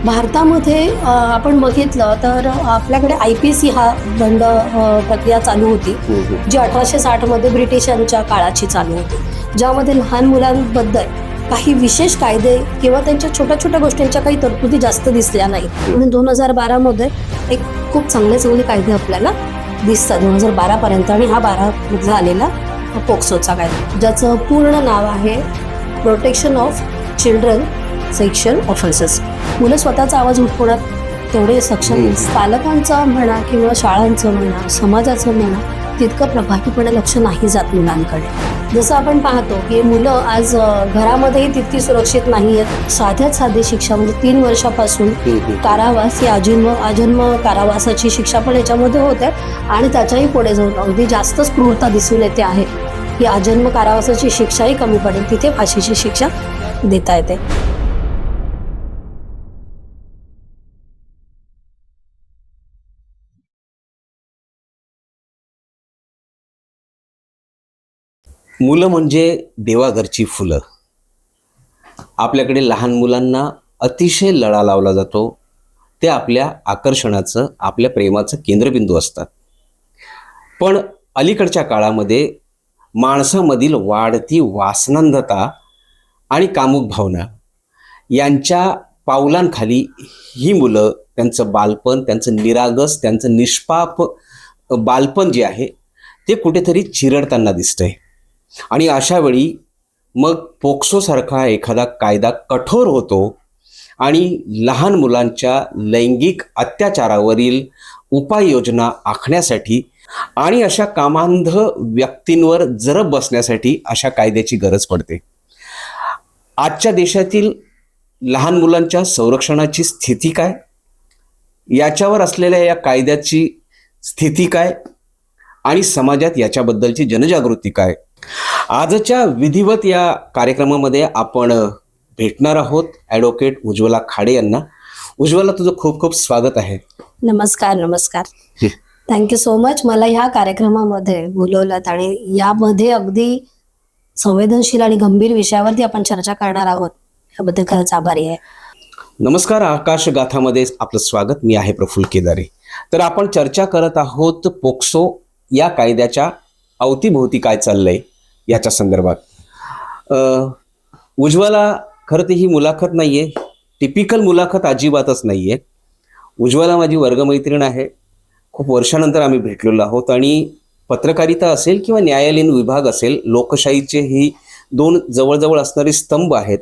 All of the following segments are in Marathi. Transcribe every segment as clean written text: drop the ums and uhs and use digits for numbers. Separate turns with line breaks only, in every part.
भारतामध्ये आपण बघितलं तर आपल्याकडे IPC हा दंड प्रक्रिया चालू होती, जी 1860मध्ये ब्रिटिशांच्या काळाची चालू होती, ज्यामध्ये लहान मुलांबद्दल काही विशेष कायदे किंवा त्यांच्या छोट्या छोट्या गोष्टींच्या काही तरतुदी जास्त दिसल्या नाहीत. म्हणून 2012मध्ये एक खूप चांगले कायदे आपल्याला दिसतात 2012 पर्यंत, आणि हा 12 आलेला पोक्सोचा कायदा, ज्याचं पूर्ण नाव आहे protection of children sexual offences. मुलं स्वतःचा आवाज उठवण्यात तेवढे सक्षम, पालकांचं म्हणा किंवा शाळांचं म्हणा, समाजाचं म्हणा, तितकं प्रभावीपणे लक्ष नाही जात मुलांकडे. जसं आपण पाहतो की मुलं आज घरामध्येही तितकी सुरक्षित नाही आहेत. साधी शिक्षा म्हणजे 3 वर्षापासून कारावास ही आजन्म कारावासाची शिक्षा पण याच्यामध्ये होते, आणि त्याच्याही पुढे जाऊन अगदी जास्तच क्रूरता दिसून येते आहे की आजन्म कारावासाची शिक्षाही कमी पडेल, तिथे फाशीची शिक्षा देता येते.
मुलं म्हणजे देवाघरची फुलं. आपल्याकडे लहान मुलांना अतिशय लळा लावला जातो. ते आपल्या आकर्षणाचं, आपल्या प्रेमाचं केंद्रबिंदू असतात. पण अलीकडच्या काळामध्ये माणसामधील वाढती वासनांधता आणि कामुक भावना यांच्या पावलांखाली ही मुलं त्यांचं बालपण, त्यांचं निरागस, त्यांचं निष्पाप बालपण जे आहे ते कुठेतरी चिरडताना दिसतंय. आणि अशा वेळी मग पोक्सोसारखा एखादा कायदा कठोर होतो आणि लहान मुलांच्या लैंगिक अत्याचारावरील उपाययोजना आखण्यासाठी आणि अशा कामांध व्यक्तींवर जरब बसण्यासाठी अशा कायद्याची गरज पडते. आजच्या देशातील लहान मुलांच्या संरक्षणाची स्थिती काय, याच्यावर असलेल्या या कायद्याची स्थिती काय, आणि समाजात याच्याबद्दलची जनजागृती काय, आजच्या विधिवत या कार्यक्रमामध्ये आपण भेटणार आहोत ॲडव्होकेट उज्ज्वला खाडे यांना. उज्ज्वला, तुझं खूप खूप स्वागत आहे.
नमस्कार. Thank you so much. मला ह्या कार्यक्रमामध्ये बोलवलं आणि यामध्ये अगदी संवेदनशील आणि गंभीर विषयावरती आपण चर्चा करणार आहोत, याबद्दल खरंच आभारी आहे.
नमस्कार. आकाश गाथामध्ये आपलं स्वागत. मी आहे प्रफुल्ल केदारे. तर आपण चर्चा करत आहोत पोक्सो या कायद्याच्या अवतीभोवती काय चाललंय याच्या संदर्भात. उज्ज्वला, खरं तर ही मुलाखत नाहीये, टिपिकल मुलाखत अजिबातच नाहीये. उज्ज्वला माझी वर्गमैत्रीण आहे. खूप वर्षानंतर आम्ही भेटलेलो आहोत, आणि पत्रकारिता असेल किंवा न्यायालयीन विभाग असेल, लोकशाहीचे ही 2 जवळजवळ असणारे स्तंभ आहेत.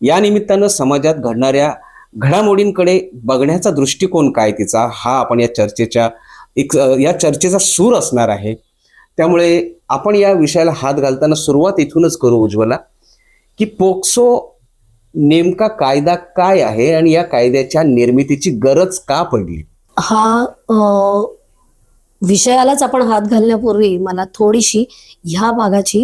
या निमित्तानं समाजात घडणाऱ्या घडामोडींकडे बघण्याचा दृष्टिकोन काय तिचा, हा आपण या चर्चेचा सूर असणार आहे. त्यामुळे आपण या विषयाला हात घालताना सुरुवात इथूनच करू उज्ज्वला, की पोक्सो नेमका कायदा काय आहे आणि या कायद्याच्या निर्मितीची गरज का पडली?
हा विषयालाच आपण हात घालण्यापूर्वी मला थोडीशी ह्या भागाची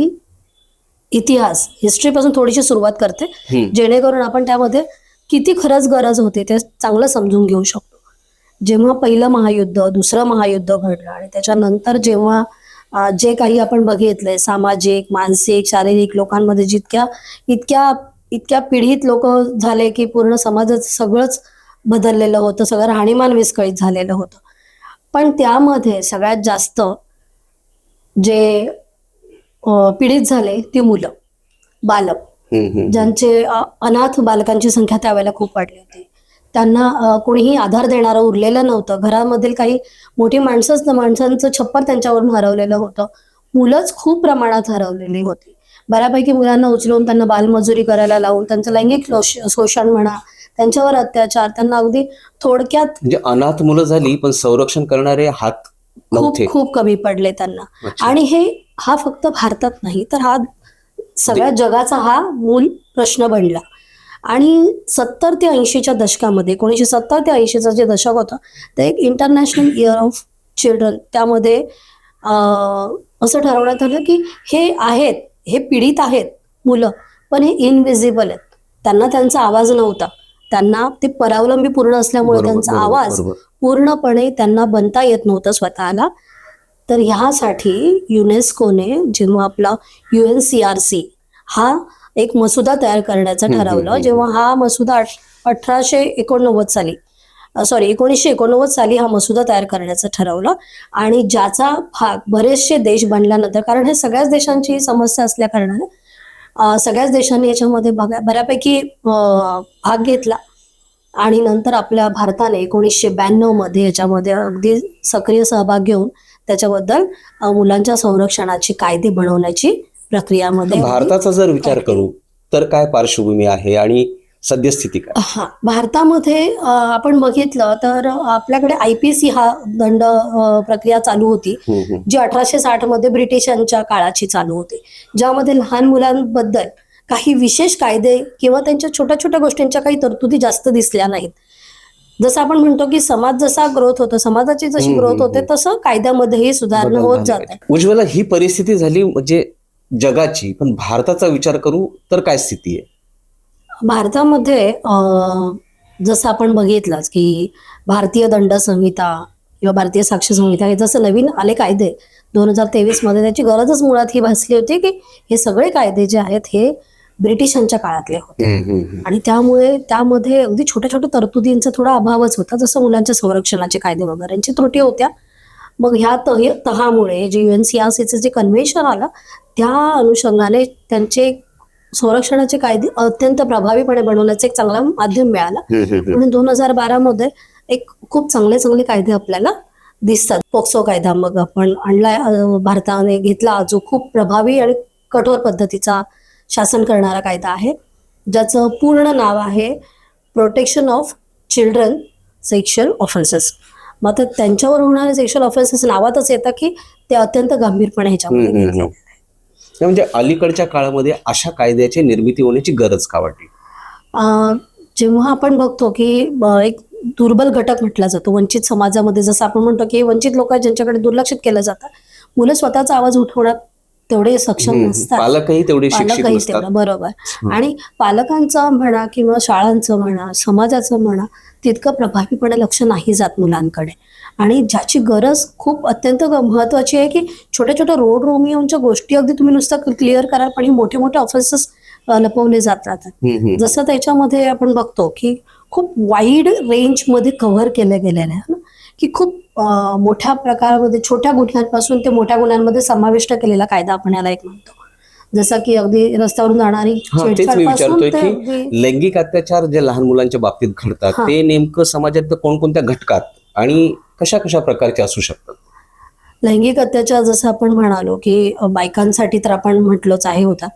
हिस्ट्रीपासून थोडीशी सुरुवात करते, जेणेकरून आपण त्यामध्ये किती खरंच गरज होते ते चांगलं समजून घेऊ शकतो. जेव्हा पहिलं महायुद्ध, दुसरं महायुद्ध घडलं, आणि त्याच्यानंतर जेव्हा जे काही आपण बघितलंय सामाजिक, मानसिक, शारीरिक लोकांमध्ये इतक्या पिढीत लोक झाले की पूर्ण समाजाचं सगळंच बदललेलं होतं, सगळं राहणीमान विस्कळीत झालेलं होतं. पण त्यामध्ये सगळ्यात जास्त जे पीडित झाले ती मुलं, बालक, ज्यांचे अनाथ बालकांची संख्या त्यावेळेला खूप वाढली होती. त्यांना कोणीही आधार देणारं उरलेलं नव्हतं. घरामधील काही मोठी माणसांचं छप्पर त्यांच्यावरून हरवलेलं होतं. मुलंच खूप प्रमाणात हरवलेली होती. बऱ्यापैकी मुलांना उचलून त्यांना बालमजुरी करायला लावून त्यांचं लैंगिक शोषण म्हणा, त्यांच्यावर अत्याचार, त्यांना अगदी थोडक्यात
म्हणजे अनाथ मुलं झाली, पण संरक्षण करणारे हात
खूप कमी पडले त्यांना. आणि हा फक्त भारतात नाही, तर हा सगळ्या जगाचा हा मूल प्रश्न बनला. आणि 70 ते 80च्या दशकामध्ये, 1970 ते 80चं जे दशक होतं ते एक इंटरनॅशनल इयर ऑफ चिल्ड्रन, त्यामध्ये असं ठरवण्यात आलं की हे पीडित आहेत मुलं, पण हे इनविजिबल आहेत. त्यांना त्यांचा आवाज नव्हता, त्यांना ते परावलंबी पूर्ण असल्यामुळे त्यांचा आवाज पूर्णपणे त्यांना बनता येत नव्हतं स्वतःला. तर ह्यासाठी युनेस्कोने जेव्हा आपला UNCRC हा एक मसुदा तयार करण्याचं ठरवलं. जेव्हा हा मसुदा 1889 साली 1989 साली हा मसुदा तयार करण्याचं ठरवलं आणि ज्याचा भाग बरेचसे देश बनल्यानंतर, कारण हे सगळ्याच देशांची समस्या असल्या कारणाने सगळ्याच देशांनी याच्यामध्ये बऱ्यापैकी भाग घेतला आणि नंतर आपल्या भारताने 1992 मध्ये याच्यामध्ये अगदी सक्रिय सहभाग घेऊन त्याच्याबद्दल मुलांच्या संरक्षणाची कायदे बनवण्याची प्रक्रियामध्ये
भारताचा जर विचार करू तर काय पार्श्वभूमी आहे आणि सद्यस्थिती काय?
हा, भारतामध्ये आपण बघितलं तर आपल्याकडे IPC हा दंड प्रक्रिया चालू होती, जी 1860 मध्ये ब्रिटिशांच्या काळाची चालू होती, ज्यामध्ये लहान मुलांबद्दल काही विशेष कायदे किंवा त्यांच्या छोट्या छोट्या गोष्टींच्या काही तरतुदी जास्त दिसल्या नाहीत. जसं आपण म्हणतो की समाज जसा ग्रोथ होतो, समाजाची जशी ग्रोथ होते तसं कायद्यामध्येही सुधारणा होत जाते.
उज्ज्वला, ही परिस्थिती झाली म्हणजे जगाची, पण भारताचा विचार करू तर काय स्थिती आहे?
भारतामध्ये जसं आपण बघितलंच की भारतीय दंड संहिता किंवा भारतीय साक्ष संहिता हे जसं नवीन आले कायदे 2023 मध्ये, त्याची गरजच मुळात ही भासली होती की हे सगळे कायदे जे आहेत हे ब्रिटिशांच्या काळातले होते आणि त्यामुळे त्यामध्ये अगदी छोट्या छोट्या तरतुदींचा थोडा अभावच होता, जसं मुलांच्या संरक्षणाचे कायदे वगैरे यांची त्रुटी होत्या. मग ह्या तहामुळे जे UNCRCचं जे कन्व्हेन्शन आलं त्या अनुषंगाने त्यांचे संरक्षणाचे कायदे अत्यंत प्रभावीपणे बनवण्याचं एक चांगला माध्यम मिळालं. म्हणून 2012 मध्ये एक खूप चांगले कायदे आपल्याला दिसतात. पोक्सो कायदा मग आपण आणलाय, भारताने घेतला, जो खूप प्रभावी आणि कठोर पद्धतीचा शासन करणारा कायदा आहे, ज्याचं पूर्ण नाव आहे protection of children sexual offences. मग आता त्यांच्यावर होणारे सेक्शुअल ऑफेन्सेस नावातच येतं की ते अत्यंत गंभीरपणे ह्याच्यामध्ये
म्हणजे अलीकडच्या काळामध्ये अशा कायद्याची निर्मिती होण्याची गरज का वाटली?
जेव्हा आपण बघतो की एक दुर्बल घटक म्हटला जातो वंचित समाजामध्ये, जसं आपण म्हणतो की वंचित लोक ज्यांच्याकडे दुर्लक्षित केलं जातं, मुलं स्वतःचा आवाज उठवण्यात तेवढे सक्षम नसतात,
पालकही तेवढे शिक्षित नसतात.
बरोबर. आणि पालकांचं म्हणा किंवा शाळांचं म्हणा, समाजाचं म्हणा, तितकं प्रभावीपणे लक्ष नाही जात मुलांकडे. आणि ज्याची गरज खूप अत्यंत महत्वाची आहे की छोट्या छोट्या रोड रोमिओच्या गोष्टी अगदी तुम्ही नुसतं क्लिअर करा, पण ही मोठे मोठे ऑफेन्सेस लपवले जात राहतात. जसं त्याच्यामध्ये आपण बघतो की खूप वाईड रेंज मध्ये कव्हर केले गेलेले आहे की खूप मोठ्या प्रकारामध्ये छोट्या गुन्ह्यांपासून ते मोठ्या गुन्ह्यांमध्ये समाविष्ट केलेला कायदा आपण याला एक म्हणतो. जसं की अगदी रस्त्यावरून जाणारी
तेच मी विचारतोय की लैंगिक अत्याचार जे लहान मुलांच्या बाबतीत घडतात ते नेमकं समाजात कोणकोणत्या घटकात आणि कशा कशा प्रकारचे असू शकतात?
लैंगिक अत्याचार जसं आपण म्हणालो की बायकांसाठी तर आपण म्हटलोच आहे होता,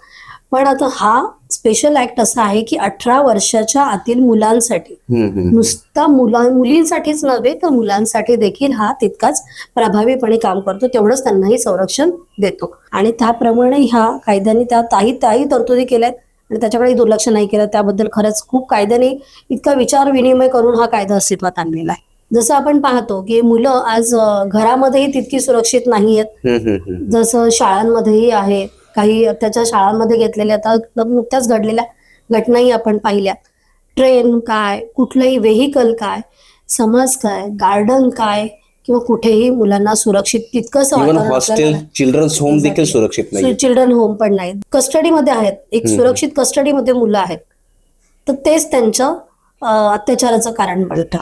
पण आता हा स्पेशल ऍक्ट असा आहे की 18 वर्षाच्या आतील मुलांसाठी, नुसता मुलींसाठीच नव्हे तर मुलांसाठी देखील हा तितकाच प्रभावीपणे काम करतो, तेवढंच त्यांनाही संरक्षण देतो. आणि त्याप्रमाणे ह्या कायद्याने त्याही तरतुदी केल्यात आणि त्याच्याकडे दुर्लक्ष नाही केलं. त्याबद्दल खरंच खूप कायद्याने इतका विचार विनिमय करून हा कायदा अस्तित्वात आणलेला आहे. जसं आपण पाहतो की मुलं आज घरामध्येही तितकी सुरक्षित नाही आहेत, जसं शाळांमध्येही आहे. काही अत्याचार शाळांमध्ये घेतलेल्या आता नुकत्याच घडलेल्या घटनाही आपण पाहिल्या. ट्रेन काय, कुठलंही व्हेकल काय, समाज काय, गार्डन काय, किंवा कुठेही मुलांना सुरक्षित तितकंसं
हॉस्टेल, चिल्ड्रन्स होम देखील सुरक्षित नाही,
चिल्ड्रन होम पण नाही, कस्टडीमध्ये आहेत, एक सुरक्षित कस्टडीमध्ये मुलं आहेत, तर तेच त्यांचं अत्याचाराचं कारण बनतं.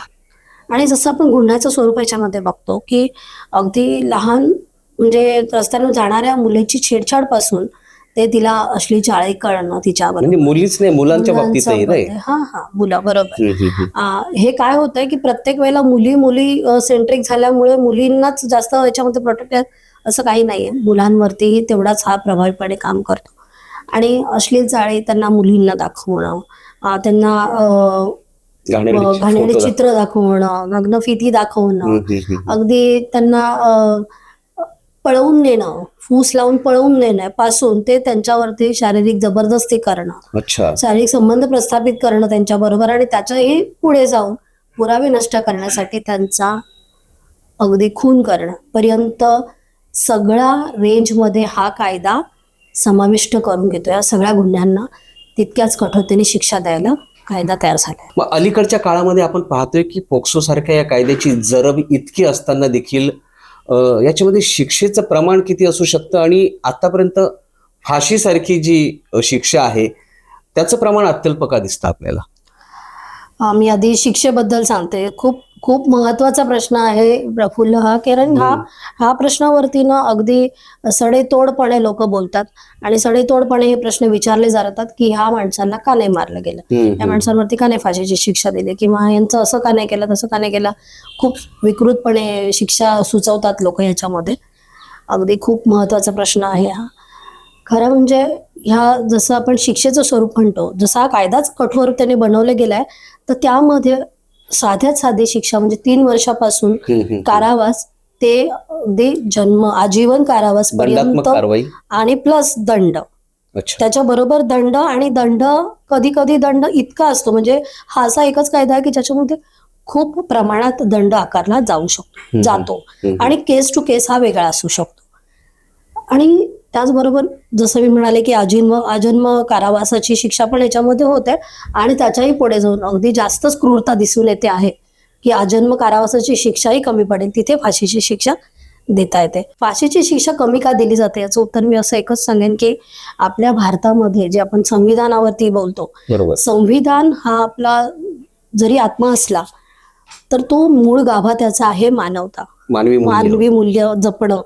आणि जसं आपण गुन्ह्याच्या स्वरूप याच्यामध्ये बघतो की अगदी लहान म्हणजे रस्त्यावर जाणाऱ्या मुलीची छेडछाड पासून ते तिला अश्लील चाळे करणं तिच्यावर,
मुलीच नाही मुलांच्या बाबतीतही नाही.
मुलं, बरोबर. हे काय होतंय की प्रत्येक वेळेला मुली सेंट्रिक झाल्यामुळे मुलींनाच जास्त याच्यामध्ये प्रोटेक्ट असं काही नाहीये, मुलांवरतीही तेवढाच हा प्रभावीपणे काम करतो. आणि अश्लील चाळे त्यांना मुलींना दाखवणं, त्यांना घाणेरडे चित्र दाखवणं, नग्नफिती दाखवणं, अगदी त्यांना पळवून नेणं, फूस लावून पळवून नेण्यापासून ते त्यांच्यावरती शारीरिक जबरदस्ती करणं, शारीरिक संबंध प्रस्थापित करणं त्यांच्याबरोबर आणि त्याच्याही पुढे जाऊन पुरावे नष्ट करण्यासाठी त्यांचा अगदी खून करणं पर्यंत सगळ्या रेंजमध्ये हा कायदा समाविष्ट करून घेतो. या सगळ्या गुन्ह्यांना तितक्याच कठोरतेने शिक्षा द्यायला कायदा तयार झाला.
मग अलीकडच्या काळामध्ये आपण पाहतोय की पोक्सो सारख्या या कायद्याची जरब इतकी असताना देखील याच्यामध्ये शिक्षेचं प्रमाण किती असू शकतं आणि आतापर्यंत फाशीसारखी जी शिक्षा आहे त्याचं प्रमाण अत्यल्प का दिसतं आपल्याला?
मी आधी शिक्षेबद्दल सांगते. खूप खूप महत्वाचा प्रश्न आहे प्रफुल्ल हा, कारण हा प्रश्नावरती ना अगदी सडेतोडपणे लोक बोलतात आणि सडेतोडपणे हे प्रश्न विचारले जातात की ह्या माणसांना का नाही मारलं गेलं, या माणसांवरती का नाही फाशीची शिक्षा दिली, किंवा यांचं असं का नाही केलं, तसं का नाही केलं. खूप विकृतपणे शिक्षा सुचवतात लोक ह्याच्यामध्ये. अगदी खूप महत्वाचा प्रश्न आहे हा. खरं म्हणजे ह्या जसं आपण शिक्षेचं स्वरूप म्हणतो, जसा हा कायदाच कठोरतेने बनवला गेलाय, तर त्यामध्ये साध्यात साधी शिक्षा म्हणजे 3 वर्षापासून कारावास ते अगदी आजीवन कारावास
दंडात्मक
पर्यंत
कारवाई
आणि प्लस दंड.
अच्छा.
त्याच्याबरोबर दंड, आणि दंड कधी कधी दंड इतका असतो, म्हणजे हा असा एकच कायदा आहे की ज्याच्यामध्ये खूप प्रमाणात दंड आकारला जातो आणि केस टू केस हा वेगळा असू शकतो. आणि त्याचबरोबर जसं मी म्हणाले की आजन्म कारावासाची शिक्षा पण याच्यामध्ये होते, आणि त्याच्याही पुढे जाऊन अगदी जास्तच क्रूरता दिसून येते आहे की आजन्म कारावासाची शिक्षाही कमी पडेल, तिथे फाशीची शिक्षा देता येते. फाशीची शिक्षा कमी का दिली जाते याचं उत्तर मी असं एकच सांगेन की आपल्या भारतामध्ये जे आपण संविधानावरती बोलतो,
बरोबर.
संविधान हा आपला जरी आत्मा असला तर तो मूळ गाभा त्याचा आहे मानवता, मानवी मूल्य जपणं.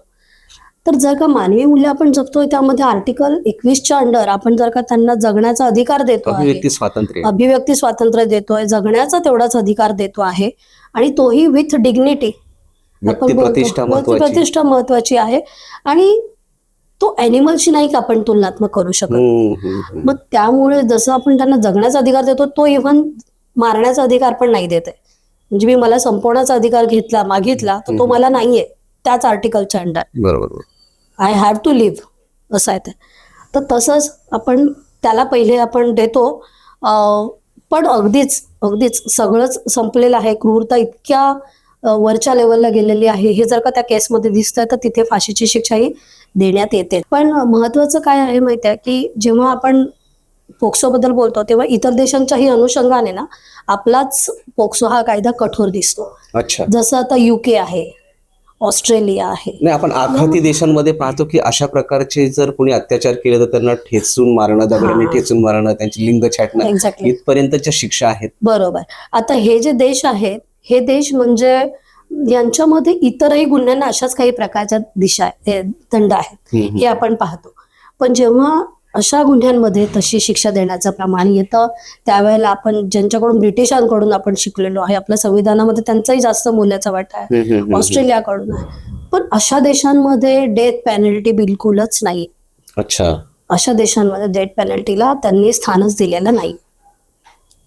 तर जर का मानवी मूल्य आपण जपतोय, त्यामध्ये आर्टिकल 21च्या अंडर आपण जर का त्यांना जगण्याचा अधिकार देतो आहे, अभिव्यक्ती स्वातंत्र्य देतोय, जगण्याचा तेवढाच अधिकार देतो आहे, आणि तोही विथ डिग्निटी. आपण बोलतो प्रतिष्ठा महत्वाची आहे, आणि तो ॲनिमलशी नाही का आपण तुलनात्मक करू शकत. मग त्यामुळे जसं आपण त्यांना जगण्याचा अधिकार देतो, तो इव्हन मारण्याचा अधिकार पण नाही देते. म्हणजे मी मला संपवण्याचा अधिकार मागितला तर तो मला नाहीये त्याच आर्टिकलच्या अंडर.
बरोबर.
आय हॅव टू लिव्ह असं आहे ते. तर तसंच आपण त्याला पहिले आपण देतो, पण अगदीच सगळंच संपलेलं आहे, क्रूरता इतक्या वरच्या लेवलला गेलेली आहे, हे जर का त्या केसमध्ये दिसतंय तर तिथे फाशीची शिक्षाही देण्यात येते. पण महत्वाचं काय आहे माहिती आहे की जेव्हा आपण पोक्सोबद्दल बोलतो तेव्हा इतर देशांच्याही अनुषंगाने ना आपलाच पोक्सो हा कायदा कठोर दिसतो.
अच्छा.
जसं आता UK आहे, ऑस्ट्रेलिया आहे.
नाही, आपण आखाती देशांमध्ये पाहतो की अशा प्रकारचे जर कोणी अत्याचार केले तर त्यांना ठेचून मारणं, दगडाने ठेचून मारणं, त्यांची लिंग छाटणं, इथपर्यंतच्या शिक्षा आहेत.
बरोबर. आता हे जे देश आहेत, हे देश म्हणजे यांच्यामध्ये इतरही गुन्ह्यांना अशाच काही प्रकारच्या दंड आहेत हे आपण पाहतो. पण जेव्हा अशा गुन्ह्यांमध्ये तशी शिक्षा देण्याचं प्रमाण येतं, त्यावेळेला आपण ज्यांच्याकडून ब्रिटिशांकडून आपण शिकलेलो आहे, आपल्या संविधानामध्ये त्यांचाही जास्त मूल्याचा वाटा आहे, ऑस्ट्रेलियाकडून आहे. पण अशा देशांमध्ये डेथ पेनल्टी बिलकुलच नाही.
अच्छा.
अशा देशांमध्ये डेथ पेनल्टीला त्यांनी स्थानच दिलेलं नाही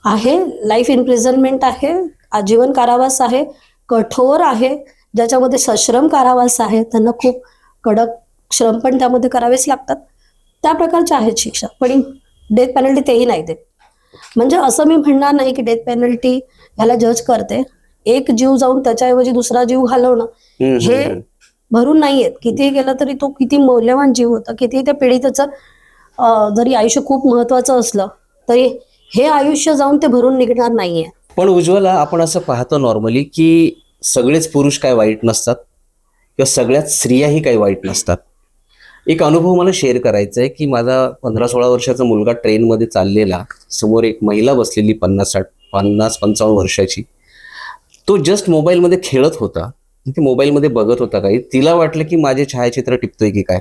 आहे. लाईफ इम्प्रिझनमेंट आहे, आजीवन कारावास आहे, कठोर आहे, ज्याच्यामध्ये सश्रम कारावास आहे, त्यांना खूप कडक श्रम पण त्यामध्ये करावेच लागतात, त्या प्रकारच्या आहेत शिक्षा. पण डेथ पेनल्टी तेही नाही देत. म्हणजे असं मी म्हणणार नाही की डेथ पेनल्टी ह्याला जज करते. एक जीव जाऊन त्याच्याऐवजी दुसरा जीव घालवणं हे भरून नाहीयेत. कितीही केलं तरी तो किती मौल्यवान जीव होता, किती त्या पीडितेचं जरी आयुष्य खूप महत्वाचं असलं तरी हे आयुष्य जाऊन ते भरून निघणार नाहीये.
पण उज्ज्वला, आपण असं पाहतो नॉर्मली की सगळेच पुरुष काय वाईट नसतात किंवा सगळ्याच स्त्रियाही काही वाईट नसतात. एक अनुभव मला शेअर करायचा आहे की माझा 15-16 वर्षाचा मुलगा ट्रेनमध्ये चाललेला, समोर एक महिला बसलेली 50-55 वर्षाची. तो जस्ट मोबाईलमध्ये खेळत होता, ती मोबाईलमध्ये बघत होता काही. तिला वाटलं की माझे छायाचित्र टिपतोय की काय.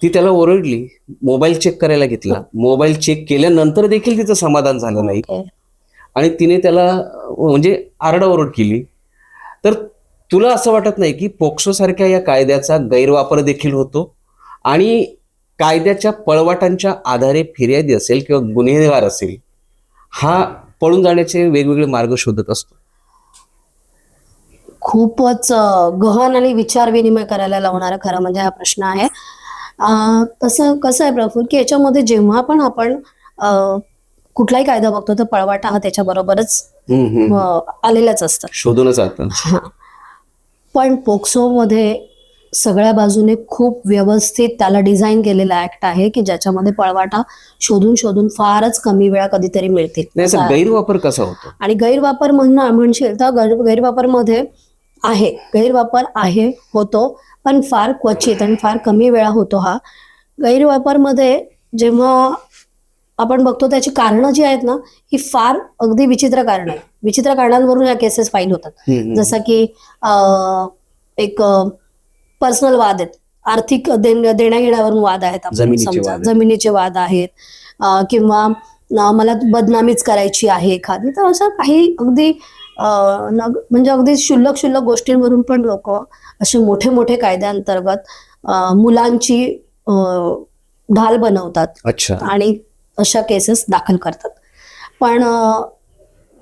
ती त्याला ओरडली, मोबाईल चेक करायला घेतला. मोबाईल चेक केल्यानंतर देखील तिचं समाधान झालं नाही आणि तिने त्याला म्हणजे आरडाओरड केली. तर तुला असं वाटत नाही की पोक्सो सारख्या या कायद्याचा गैरवापर देखील होतो आणि कायद्याच्या पळवाटांच्या आधारे फिर्यादी असेल किंवा गुन्हेगार असेल, हा पळून जाण्याचे वेगवेगळे मार्ग शोधत असतो?
खूपच गहन आणि विचार विनिमय करायला लावणारा खरं म्हणजे हा प्रश्न आहे. तसं कसं आहे प्रफुल्ल की याच्यामध्ये जेव्हा पण आपण कुठलाही कायदा बघतो तर पळवाटा हा त्याच्याबरोबरच आलेलाच असतं, शोधूनच जातं. पण पोक्सोमध्ये सगळ्या बाजूने खूप व्यवस्थित त्याला डिझाईन केलेला ऍक्ट आहे की ज्याच्यामध्ये पळवाटा शोधून फारच कमी वेळा कधीतरी मिळतील.
गैरवापर कसा होतो? आणि
गैरवापर म्हणशील तर गैरवापर होतो, पण फार क्वचित आणि फार कमी वेळा होतो. हा गैरवापरमध्ये जेव्हा आपण बघतो त्याची कारणं जी आहेत ना, ही फार अगदी विचित्र कारणं आहेत. विचित्र कारणांवरून या केसेस फाईल होतात. जसं की एक पर्सनल वाद आहेत, आर्थिक देण्याघेण्यावरून वाद आहेत, आपण
जमिनीचे
समजा
वाद आहेत.
जमिनीचे वाद आहेत, किंवा मला बदनामीच करायची आहे एखादी, तर असं काही अगदी म्हणजे अगदी क्षुल्लक गोष्टींवरून पण लोक असे मोठे मोठे कायद्याअंतर्गत मुलांची ढाल बनवतात.
अच्छा.
आणि अशा केसेस दाखल करतात. पण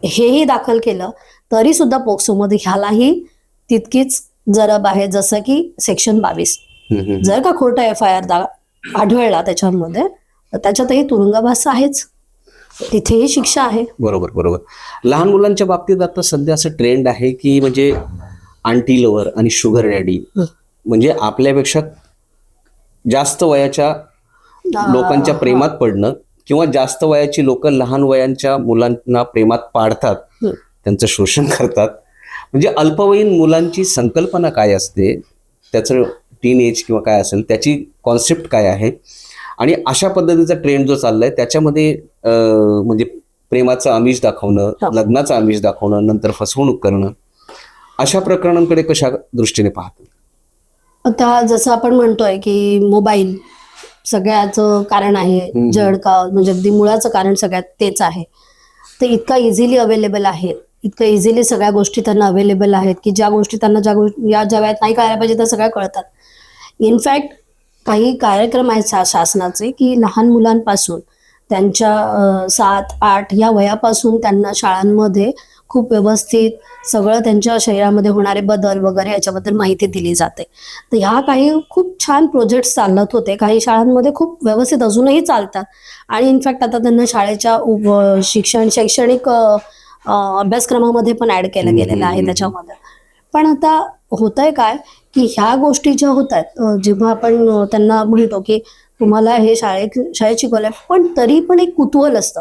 हेही दाखल केलं तरी सुद्धा पोक्सोमध्ये ह्यालाही तितकीच जरब आहे, जसं की सेक्शन 22. जर का खोटा FIR आढळला त्याच्यामध्ये, तर त्याच्यातही तुरुंगवास आहेच, तिथेही शिक्षा आहे.
बरोबर. लहान मुलांच्या बाबतीत आता सध्या असं ट्रेंड आहे की म्हणजे आंटी लवर आणि शुगर डॅडी, म्हणजे आपल्यापेक्षा जास्त वयाच्या लोकांच्या प्रेमात पडणं, किंवा जास्त वयाची लोक लहान वयांच्या मुलांना प्रेमात पाडतात, त्यांचं शोषण करतात. म्हणजे अल्पवयीन मुलांची संकल्पना काय असते, त्याचं टीन एज किंवा काय असेल त्याची कॉन्सेप्ट काय आहे, आणि अशा पद्धतीचा ट्रेंड जो चाललाय त्याच्यामध्ये म्हणजे प्रेमाचं आमिष दाखवणं, लग्नाचं आमिष दाखवणं, नंतर फसवणूक करणं, अशा प्रकरणांकडे कशा दृष्टीने पाहतो?
आता जसं आपण म्हणतोय की मोबाईल सगळ्याचं कारण आहे, जड का म्हणजे अगदी मुळाचं कारण सगळ्यात तेच आहे. ते इतका इझिली अवेलेबल आहे, इतकं इझिली सगळ्या गोष्टी त्यांना अवेलेबल आहेत की ज्या गोष्टी त्यांना या जगात नाही करायला पाहिजे त्या सगळ्या कळतात. इनफॅक्ट काही कार्यक्रम आहेत शासनाचे की लहान मुलांपासून त्यांच्या 7-8 या वयापासून त्यांना शाळांमध्ये खूप व्यवस्थित सगळं त्यांच्या शरीरामध्ये होणारे बदल वगैरे याच्याबद्दल माहिती दिली जाते. तर ह्या काही खूप छान प्रोजेक्ट्स चालत होते, काही शाळांमध्ये खूप व्यवस्थित अजूनही चालतात. आणि इनफॅक्ट आता त्यांना शाळेच्या शैक्षणिक अभ्यासक्रमामध्ये पण ऍड केलं गेलेलं आहे त्याच्यामध्ये. पण आता होतंय काय की ह्या गोष्टी ज्या होतात, जेव्हा आपण त्यांना म्हणतो की तुम्हाला हे शाळेत शिकवलंय, पण तरी पण एक कुतूहल असतं.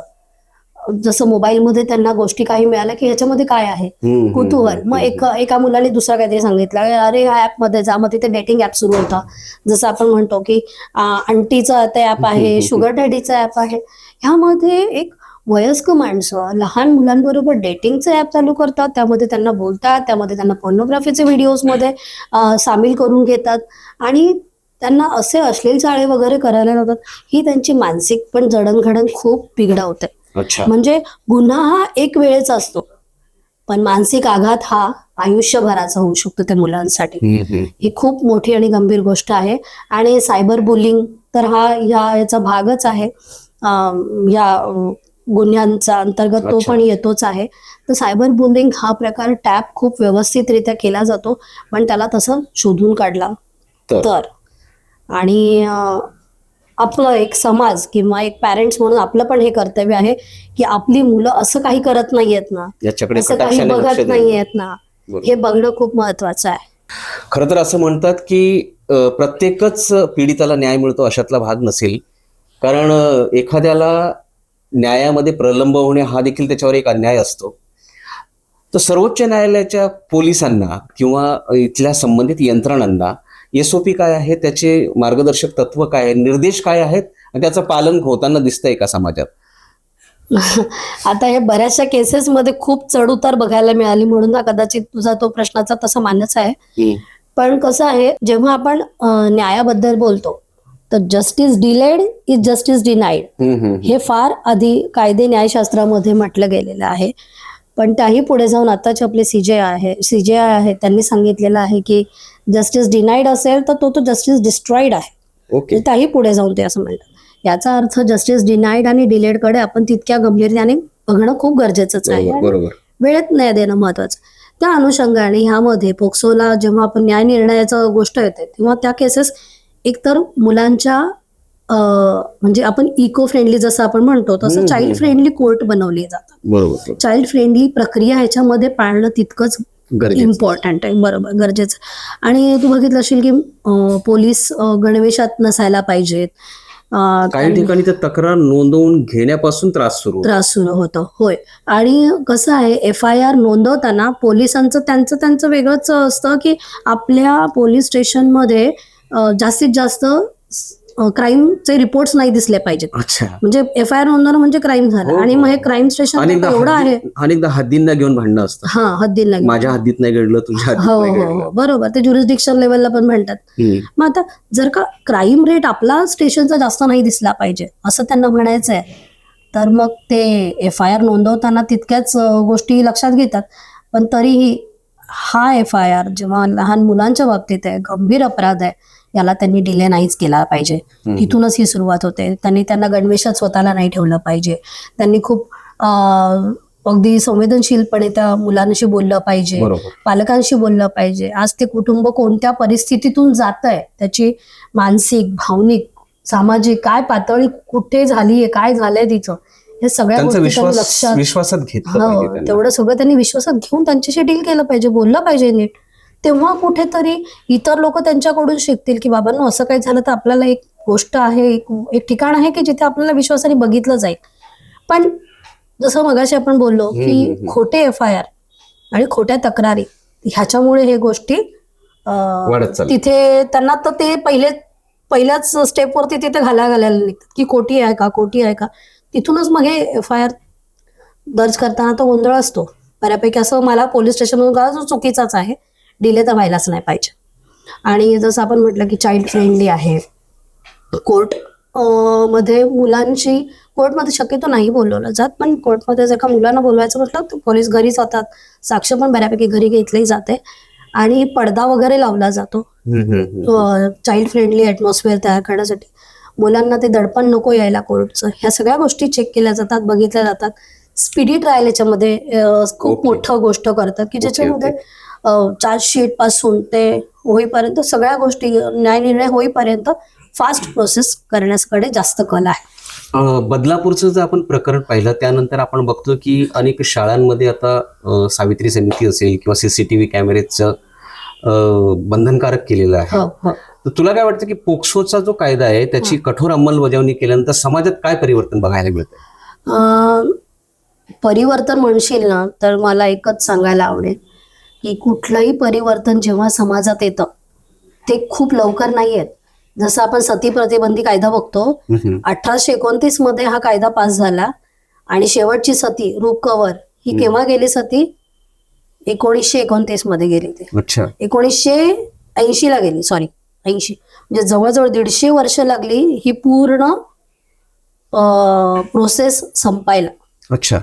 जसं मोबाईलमध्ये त्यांना गोष्टी काही मिळाल्या की ह्याच्यामध्ये काय आहे, कुतूहल. मग एका मुलाने दुसरा काहीतरी सांगितलं, अरे ह्या ऍपमध्ये जा, मग तिथे डेटिंग ऍप सुरू होता. जसं आपण म्हणतो की आंटीचं ते ऍप आहे, शुगर डॅडीचं ऍप आहे. ह्यामध्ये एक वयस्क माणसं लहान मुलांबरोबर डेटिंगचं ऍप चालू करतात, त्यामध्ये त्यांना बोलतात, त्यामध्ये त्यांना पोर्नोग्राफीचे व्हिडिओजमध्ये सामील करून घेतात आणि त्यांना असे अश्लील चाळे वगैरे करायला लावतात. ही त्यांची मानसिक पण जडणघडण खूप बिघडवते. म्हणजे गुन्हा हा एक वेळेचा असतो, पण मानसिक आघात हा आयुष्यभराचा होऊ शकतो त्या मुलांसाठी. ही खूप मोठी आणि गंभीर गोष्ट आहे. आणि सायबर बुलिंग तर हा याचा भागच आहे, या गुन्ह्यांचा अंतर्गत तो पण येतोच आहे. तर सायबर बुलिंग हा प्रकार टॅप खूप व्यवस्थितरित्या केला जातो, पण त्याला तसं शोधून काढला तर. आणि आपलं एक समाज किंवा एक पॅरेंट्स म्हणून आपलं पण हे कर्तव्य आहे की आपली मुलं असं काही करत नाहीयेत ना, असं काही बघत नाहीयेत ना, हे बघणं खूप महत्वाचं आहे.
खरं तर असं म्हणतात की प्रत्येकच पीडिताला न्याय मिळतो अशातला भाग नसेल, कारण एखाद्याला न्यायामध्ये प्रलंब होणे हा देखील त्याच्यावर एक अन्याय असतो. तर सर्वोच्च न्यायालयाच्या पोलिसांना किंवा इथल्या संबंधित यंत्रणांना SOP काय आहे, त्याचे मार्गदर्शक तत्व काय आहे, निर्देश काय आहेत, आणि त्याचं पालन होताना दिसतंय का समाजात?
आता हे बऱ्याचशा केसेसमध्ये खूप चढउतार बघायला मिळाली, म्हणून कदाचित तुझा तो प्रश्नाचा तसा मानच आहे. पण कसं आहे, जेव्हा आपण न्यायाबद्दल बोलतो तर justice delayed is justice denied, हे फार आधी कायदे न्यायशास्त्रामध्ये म्हटलं गेलेलं आहे. पण त्याही पुढे जाऊन आताचे आपले CJI आहे त्यांनी सांगितलेलं आहे की जस्टिस डिनाईड असेल तर तो जस्टिस डिस्ट्रॉईड आहे. त्याही पुढे जाऊन ते असं म्हणतात. याचा अर्थ जस्टिस डिनाईड आणि डिलेड कडे आपण तितक्या गंभीरतेने बघणं खूप गरजेचंच आहे, वेळेत न्याय देणं महत्वाचं. त्या अनुषंगाने ह्यामध्ये पोक्सोला जेव्हा आपण न्याय निर्णयाचं गोष्ट येते तेव्हा त्या केसेस एकतर मुलांच्या म्हणजे आपण इको फ्रेंडली जसं आपण म्हणतो तसं चाइल्ड फ्रेंडली कोर्ट बनवली जातात. चाइल्ड फ्रेंडली प्रक्रिया ह्याच्यामध्ये पाळणं तितकंच इम्पॉर्टंट आहे, बरोबर, गरजेचं. आणि तू बघितलं असेल की पोलीस गणवेशात नसायला पाहिजेत.
काही ठिकाणी तर तक्रार नोंदवून घेण्यापासून त्रास सुरू
होतो. होय. आणि कसं आहे, FIR नोंदवताना पोलिसांचं त्यांचं वेगळंच असतं की आपल्या पोलीस स्टेशनमध्ये जास्तीत जास्त क्राईमचे रिपोर्ट्स नाही दिसले पाहिजेत.
अच्छा.
म्हणजे FIR नोंदवणं म्हणजे क्राईम झालं.
हो,
आणि
हो.
मग हे क्राईम स्टेशन एवढं आहे.
अनेकदा हद्दींना घेऊन भांडणं असतं.
हा, हद्दीला
माझ्या हद्दीत नाही घडलं, तुझ्या
हो
हद्दीत नाही
हो हो
घडलं.
बरोबर. ते ज्युरिस्डिक्शन लेवलला पण म्हणतात. मग आता जर का क्राईम रेट आपला स्टेशनचा जास्त नाही दिसला पाहिजे असं त्यांना म्हणायचं आहे, तर मग ते FIR नोंदवताना तितक्याच गोष्टी लक्षात घेतात. पण तरीही हा FIR जेव्हा लहान मुलांच्या बाबतीत आहे, गंभीर अपराध आहे, याला त्यांनी डिले नाहीच केला पाहिजे. तिथूनच ही सुरुवात होते. त्यांना गणवेशात स्वतःला नाही ठेवलं पाहिजे. त्यांनी खूप अगदी संवेदनशीलपणे त्या मुलांशी बोललं पाहिजे, पालकांशी बोललं पाहिजे. आज ते कुटुंब कोणत्या परिस्थितीतून जात आहे, त्याची मानसिक, भावनिक, सामाजिक काय पातळी कुठे झालीये, काय झालंय तिचं, हे सगळ्या गोष्टी त्यांनी लक्षात
विश्वासात घेतलं पाहिजे त्यांना.
तेवढं सगळं त्यांनी विश्वासात घेऊन त्यांच्याशी डील केलं पाहिजे, बोललं पाहिजे नीट. तेव्हा कुठेतरी इतर लोक त्यांच्याकडून शिकतील की बाबांनो असं काही झालं तर आपल्याला एक गोष्ट आहे, एक ठिकाण आहे की जिथे आपल्याला विश्वासाने बघितलं जाईल. पण जसं मगाशी आपण बोललो की खोटे FIR आणि खोट्या तक्रारी ह्याच्यामुळे हे गोष्टी तिथे त्यांना तर ते पहिल्याच स्टेपवरती तिथे घालायला निघतात की खोटी आहे का. तिथूनच मग हे FIR दर्ज करताना तो गोंधळ असतो बऱ्यापैकी. असं मला पोलीस स्टेशनवर जो चुकीचाच आहे, डिले तर व्हायलाच नाही पाहिजे. आणि जसं आपण म्हटलं की चाइल्ड फ्रेंडली आहे, कोर्ट मध्ये मुलांशी कोर्टमध्ये शक्यतो नाही बोलवलं जात, पण कोर्टमध्ये जर का मुलांना बोलवायचं म्हटलं तर पोलीस घरी जातात, साक्ष पण बऱ्यापैकी घरी घेतली जाते आणि पडदा वगैरे लावला जातो चाइल्ड फ्रेंडली ॲटमॉस्फिअर तयार करण्यासाठी. मुलांना ते दडपण नको यायला कोर्टचं, ह्या सगळ्या गोष्टी चेक केल्या जातात, बघितल्या जातात. स्पीडी ट्रायल याच्यामध्ये खूप मोठं गोष्ट करतात की ज्याच्यामध्ये चार्जशीट पासून ते होईपर्यंत सगळ्या गोष्टी, न्यायनिर्णय होईपर्यंत फास्ट प्रोसेस करण्याकडे जास्त कल आहे.
बदलापूरचं जर आपण प्रकरण पाहिलं, त्यानंतर आपण बघतो की अनेक शाळांमध्ये आता सावित्री समिती असेल किंवा CCTV कॅमेरेचं बंधनकारक केलेलं आहे. तर तुला काय वाटतं की पोक्सोचा जो कायदा आहे त्याची कठोर अंमलबजावणी केल्यानंतर समाजात काय परिवर्तन बघायला मिळतं?
परिवर्तन म्हणशील ना तर मला एकच सांगायला आवडेल की कुठलंही परिवर्तन जेव्हा समाजात येतं ते खूप लवकर नाही येत. जसं आपण सती प्रतिबंधी कायदा बघतो, 1829 मध्ये हा कायदा पास झाला आणि शेवटची सती रूप कवर ही केव्हा गेली सती? 1929 मध्ये गेली. ते 1980 ला गेली, 80. म्हणजे जवळजवळ 150 वर्ष लागली ही पूर्ण प्रोसेस संपायला.
अच्छा.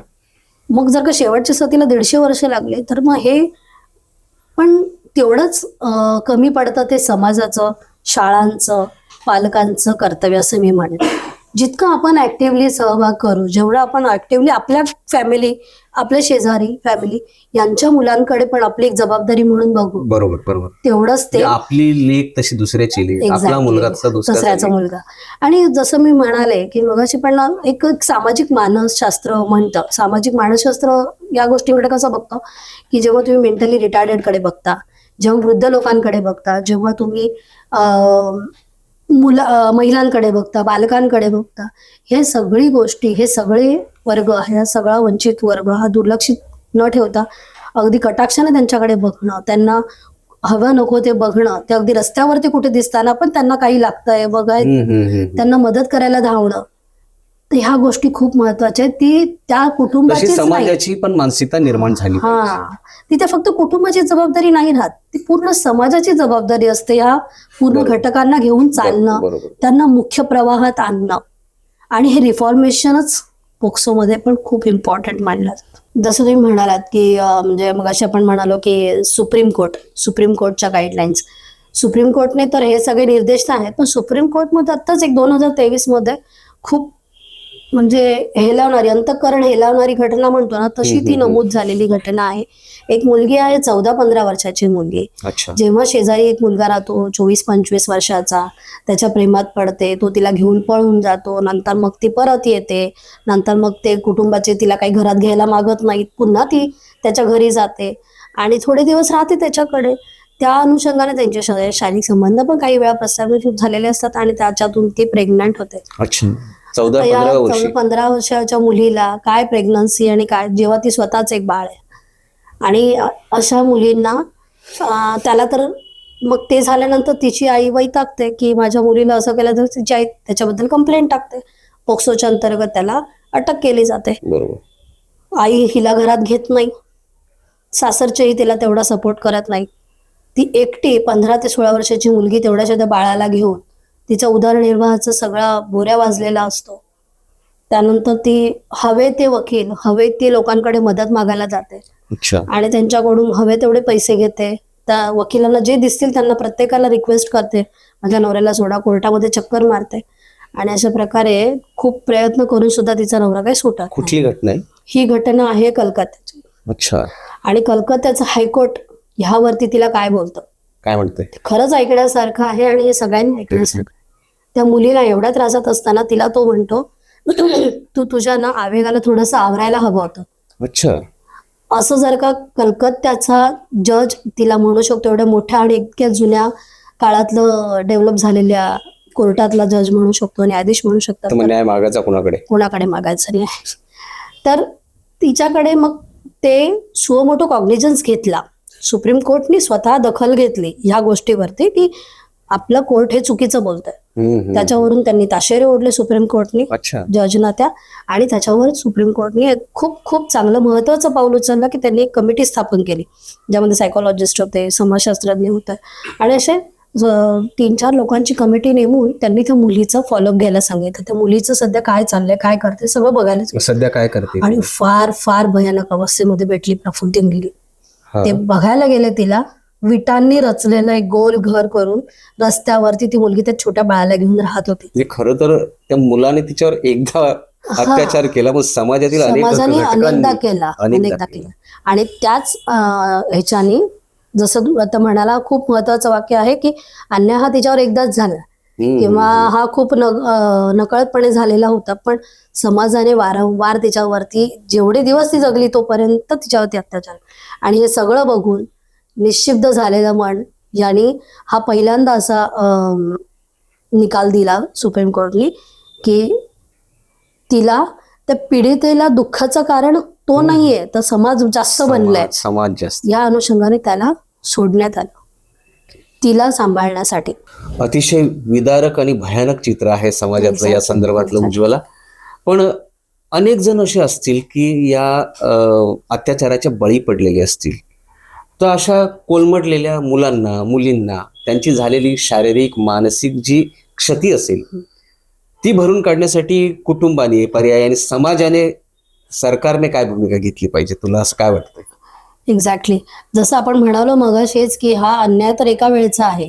मग जर का शेवटच्या सतीला 150 वर्ष लागले तर मग हे पण तेवढंच कमी पडतं ते समाजाचं, शाळांचं, पालकांचं कर्तव्य असं मी म्हणेन. जितकं आपण ऍक्टिव्हली सहभाग करू, जेवढं आपण ऍक्टिव्हली आपल्या फॅमिली, आपल्या शेजारी फॅमिली यांच्या मुलांकडे पण आपली एक जबाबदारी म्हणून बघू,
बरोबर,
तेवढंच ते
आपली लेक तशी दुसऱ्याची लेक, आपला मुलगा
दुसऱ्याचा मुलगा. आणि जसं मी म्हणाले की मगाशी पण एक सामाजिक मानसशास्त्र म्हणतं, सामाजिक मानसशास्त्र या गोष्टीकडे कसं बघतो की जेव्हा तुम्ही मेंटली रिटार्डेडकडे बघता, जेव्हा वृद्ध लोकांकडे बघता, जेव्हा तुम्ही महिलांकडे बघता, बालकांकडे बघता, हे सगळी गोष्टी, हे सगळे वर्ग, हा सगळा वंचित वर्ग हा दुर्लक्षित न ठेवता अगदी कटाक्षाने त्यांच्याकडे बघणं, त्यांना हवं नको ते बघणं, ते अगदी रस्त्यावरती कुठे दिसताना पण त्यांना काही लागतंय बघाय, त्यांना मदत करायला धावणं, तर ह्या गोष्टी खूप महत्वाच्या आहेत. ती त्या कुटुंबाची,
समाजाची पण मानसिकता निर्माण झाली.
तिथे फक्त कुटुंबाची जबाबदारी नाही राहत, ती पूर्ण समाजाची जबाबदारी असते. या पूर्ण घटकांना घेऊन चालणं, त्यांना मुख्य प्रवाहात आणणं, आणि हे रिफॉर्मेशनच पोक्सोमध्ये पण खूप इम्पॉर्टंट मानलं जातं. जसं तुम्ही म्हणालात की म्हणजे मग अशी आपण म्हणालो की सुप्रीम कोर्टच्या गाईडलाईन्स, सुप्रीम कोर्टने तर हे सगळे निर्देश आहेत, पण सुप्रीम कोर्टमध्ये आत्ताच एक 2023 मध्ये खूप म्हणजे हेलावणारी, अंतःकरण हेलावणारी घटना म्हणतो ना तशी ती नमूद झालेली घटना आहे. एक मुलगी आहे, 14-15 वर्षाची मुलगी, जेव्हा शेजारी एक मुलगा राहतो 24-25 वर्षाचा, त्याच्या प्रेमात पडते, तो तिला घेऊन पळून जातो, नंतर मग ती परत येते, नंतर मग ते कुटुंबाचे तिला काही घरात घ्यायला मागत नाहीत, पुन्हा ती त्याच्या घरी जाते आणि थोडे दिवस राहते त्याच्याकडे. त्या अनुषंगाने त्यांचे शारीरिक संबंध पण काही वेळा प्रस्थापित झालेले असतात आणि त्याच्यातून ती प्रेग्नंट होते. 14-15 वर्षाच्या मुलीला काय प्रेग्नन्सी आणि काय, जेव्हा ती स्वतःच एक बाळ आहे, आणि अशा मुलींना त्याला तर मग ते झाल्यानंतर तिची आई वैतागते की माझ्या मुलीला असं केलं, तर तिची आई त्याच्याबद्दल कंप्लेंट टाकते. पोक्सोच्या अंतर्गत त्याला अटक केली जाते.
बरोबर.
आई हिला घरात घेत नाही, सासरचेही तिला तेवढा सपोर्ट करत नाही. ती एकटी 15 ते 16 वर्षाची मुलगी तेवढ्याच्या त्या बाळाला घेऊन तिचा उदरनिर्वाहाचा सगळा बोऱ्या वाजलेला असतो. त्यानंतर ती हवे ते वकील, हवे ते लोकांकडे मदत मागायला जाते
अच्छा.
आणि त्यांच्याकडून हवे तेवढे पैसे घेते. त्या वकिलांना जे दिसतील त्यांना प्रत्येकाला रिक्वेस्ट करते, माझ्या नवऱ्याला सोडा, कोर्टामध्ये चक्कर मारते. आणि अशा प्रकारे खूप प्रयत्न करून सुद्धा तिचा नवरा काही सुटत नाही.
कुठली घटना आहे?
ही घटना आहे कलकत्त्याची.
अच्छा.
आणि कलकत्त्याचं हायकोर्ट ह्यावरती तिला काय बोलतं,
काय म्हणते?
खरंच ऐकण्यासारखं आहे आणि हे सगळ्यांनी ऐकण्यासारखं. त्या मुलीला एवढ्या त्रासात असताना तिला तो म्हणतो, तू तुझ्या ना आवेगाला थोडंसं आवरायला हवं होतं.
अच्छा.
असं जर का कलकत्त्याचा जज तिला म्हणू शकतो, एवढ्या मोठ्या आणि इतक्या जुन्या काळातलं डेव्हलप झालेल्या कोर्टातला जज म्हणू शकतो, न्यायाधीश म्हणू शकतात,
तर मग न्याय मागायचा
कोणाकडे मागायचं नाही. तर तिच्याकडे मग ते सुमोटो कॉग्निजन्स घेतला. सुप्रीम कोर्टने स्वतः दखल घेतली ह्या गोष्टीवरती की आपलं कोर्ट हे चुकीचं बोलतंय. त्याच्यावरून त्यांनी ताशेरे ओढले सुप्रीम कोर्टने
अच्छा.
जजना त्या. आणि त्याच्यावर सुप्रीम कोर्टने एक खूप खूप चांगलं महत्वाचं पाऊल उचललं की त्यांनी एक कमिटी स्थापन केली, ज्यामध्ये सायकोलॉजिस्ट होते, समाजशास्त्रज्ञ होते आणि असे 3-4 लोकांची कमिटी नेमून त्यांनी त्या मुलीचं फॉलोअप घ्यायला सांगितलं. त्या मुलीचं सध्या काय चाललंय, काय करते, सगळं बघायला सांगितलं.
सध्या काय करते?
आणि फार फार भयानक अवस्थेमध्ये भेटली प्रफुल्ली मुलगी.
हा.
ते बघायला गेले तिला विटांनी रचलेलं एक गोल घर करून रस्त्यावरती ती मुलगी त्या छोट्या बाळाला घेऊन राहत होती.
म्हणजे खरं तर त्या मुलाने तिच्यावर एकदा अत्याचार केला, मग समाजातील
समाजाने अनेकदा
घटकांनी
केला. आणि त्याच ह्याच्यानी, जसं तू आता म्हणाला, खूप महत्वाचं वाक्य आहे की अन्याय हा तिच्यावर एकदाच झाला किंवा हा खूप नकळतपणे झालेला होता, पण समाजाने वारंवार तिच्यावरती जेवढे दिवस ती जगली तोपर्यंत तिच्यावरती अत्याचार. आणि हे सगळं बघून निश्चिब्ध झालेलं मन यांनी हा पहिल्यांदा असा निकाल दिला सुप्रीम कोर्टने की तिला, त्या पीडितेला दुःखाचं कारण तो नाहीये, तर समाज जास्त बनलाय,
समाज जास्त.
या अनुषंगाने त्याला सोडण्यात आलं तिला सांभाळण्यासाठी.
अतिशय विदारक आणि भयानक चित्र आहे समाजातलं या संदर्भातलं उज्ज्वला. पण अनेक जण असे असतील की या अत्याचाराच्या बळी पडलेले असतील, तर अशा कोलमडलेल्या मुलांना, मुलींना त्यांची झालेली शारीरिक मानसिक जी क्षती असेल ती भरून काढण्यासाठी कुटुंबाने, पर्यायाने, समाजाने, सरकारने काय भूमिका घेतली पाहिजे, तुला असं काय वाटतंय?
एक्झॅक्टली. जसं आपण म्हणालो मगाशीच की हा अन्याय तर एका वेळचा आहे,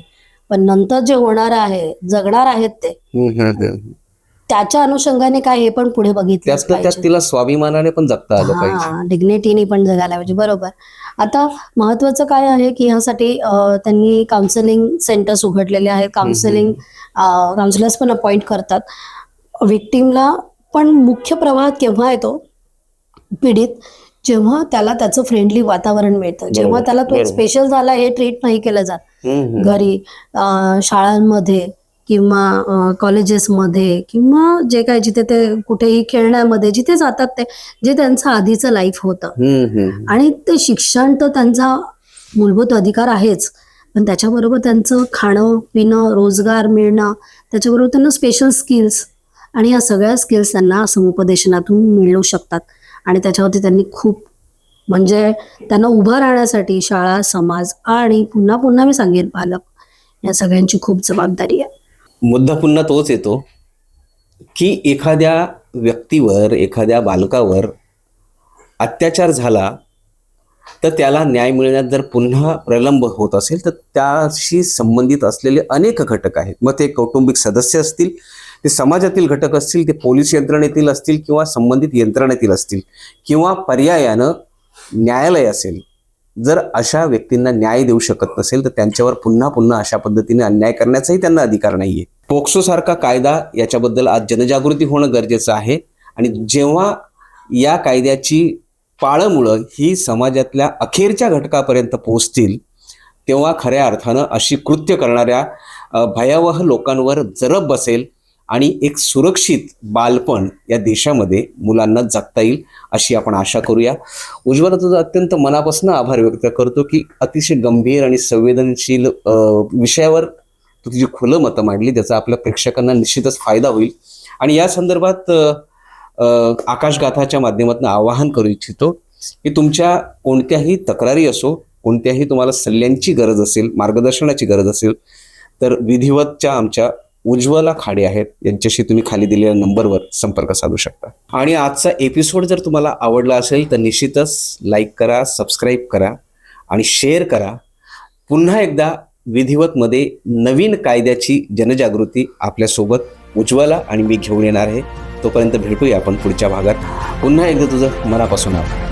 पण नंतर जे होणार आहे, जगणार आहेत ते, त्याच्या अनुषंगाने काय हे पण पुढे बघितलं
त्यात तिला स्वाभिमानाने पण जगता आलं पाहिजे,
डिग्निटीने पण जगायला पाहिजे. बरोबर. आता महत्वाचं काय आहे की ह्यासाठी त्यांनी काउन्सिलिंग सेंटर्स उघडलेले आहेत. काउन्सिलर्स पण अपॉइंट करतात विक्टीमला. पण मुख्य प्रवाहात केव्हा येतो पीडित, जेव्हा त्याला त्याचं फ्रेंडली वातावरण मिळतं, जेव्हा त्याला तो एक स्पेशल झाला हे ट्रीट नाही केलं जात घरी, शाळांमध्ये किंवा कॉलेजेसमध्ये किंवा जे काय जिथे ते कुठेही खेळण्यामध्ये जिथे जातात ते जे त्यांचं आधीचं लाईफ होतं. आणि ते शिक्षण तर त्यांचा मूलभूत अधिकार आहेच, पण त्याच्याबरोबर त्यांचं खाणं पिणं, रोजगार मिळणं, त्याच्याबरोबर त्यांना स्पेशल स्किल्स, आणि या सगळ्या स्किल्स त्यांना समुपदेशनातून मिळू शकतात. आणि त्याच्यावरती त्यांनी खूप, म्हणजे त्यांना उभं राहण्यासाठी शाळा, समाज आणि पुन्हा पुन्हा मी सांगेन पालक, या सगळ्यांची खूप जबाबदारी आहे.
मुद्दा पुन्हा तोच येतो की एखाद्या व्यक्तीवर, एखाद्या बालकावर अत्याचार झाला तर त्याला न्याय मिळण्यात जर पुन्हा प्रलंब होत असेल तर त्याशी संबंधित असलेले अनेक घटक आहेत. मग ते कौटुंबिक सदस्य असतील, ते समाजातील घटक असतील, ते पोलीस यंत्रणेतील असतील किंवा संबंधित यंत्रणेतील असतील किंवा पर्यायानं न्यायालय असेल. जर अशा व्यक्तींना न्याय देऊ शकत नसेल तर त्यांच्यावर पुन्हा पुन्हा अशा पद्धतीने अन्याय करण्याचाही त्यांना अधिकार नाहीये. पोक्सो सारखा कायदा, याच्याबद्दल आज जनजागृती होणं गरजेचं आहे. आणि जेव्हा या कायद्याची पाळंमुळं ही समाजातल्या अखेरच्या घटकापर्यंत पोहोचतील तेव्हा खऱ्या अर्थानं अशी कृत्य करणाऱ्या भयावह लोकांवर जरब बसेल आणि एक सुरक्षित बालपण या देशामध्ये मुलांना जगता येईल अशी आपण आशा करूया. उज्ज्वला, तुझं अत्यंत मनापासून आभार व्यक्त करतो की अतिशय गंभीर आणि संवेदनशील विषयावर तू तुझी खुलं मतं मांडली. त्याचा आपल्या प्रेक्षकांना निश्चितच फायदा होईल. आणि या संदर्भात आकाशगाथाच्या माध्यमातून आवाहन करू इच्छितो की तुमच्या कोणत्याही तक्रारी असो, कोणत्याही तुम्हाला सल्ल्यांची गरज असेल, मार्गदर्शनाची गरज असेल, तर विधिवतच्या आमच्या उज्ज्वला खाडे आहेत, यांच्याशी तुम्ही खाली दिलेल्या नंबरवर संपर्क साधू शकता. आणि आजचा एपिसोड जर तुम्हाला आवडला असेल तर निश्चितच लाईक करा, सबस्क्राईब करा आणि शेअर करा. पुन्हा एकदा विधिवतमध्ये नवीन कायद्याची जनजागृती आपल्यासोबत उज्ज्वला आणि मी घेऊन येणार आहे. तोपर्यंत भेटूया आपण पुढच्या भागात. पुन्हा एकदा तुझं मनापासून आभार.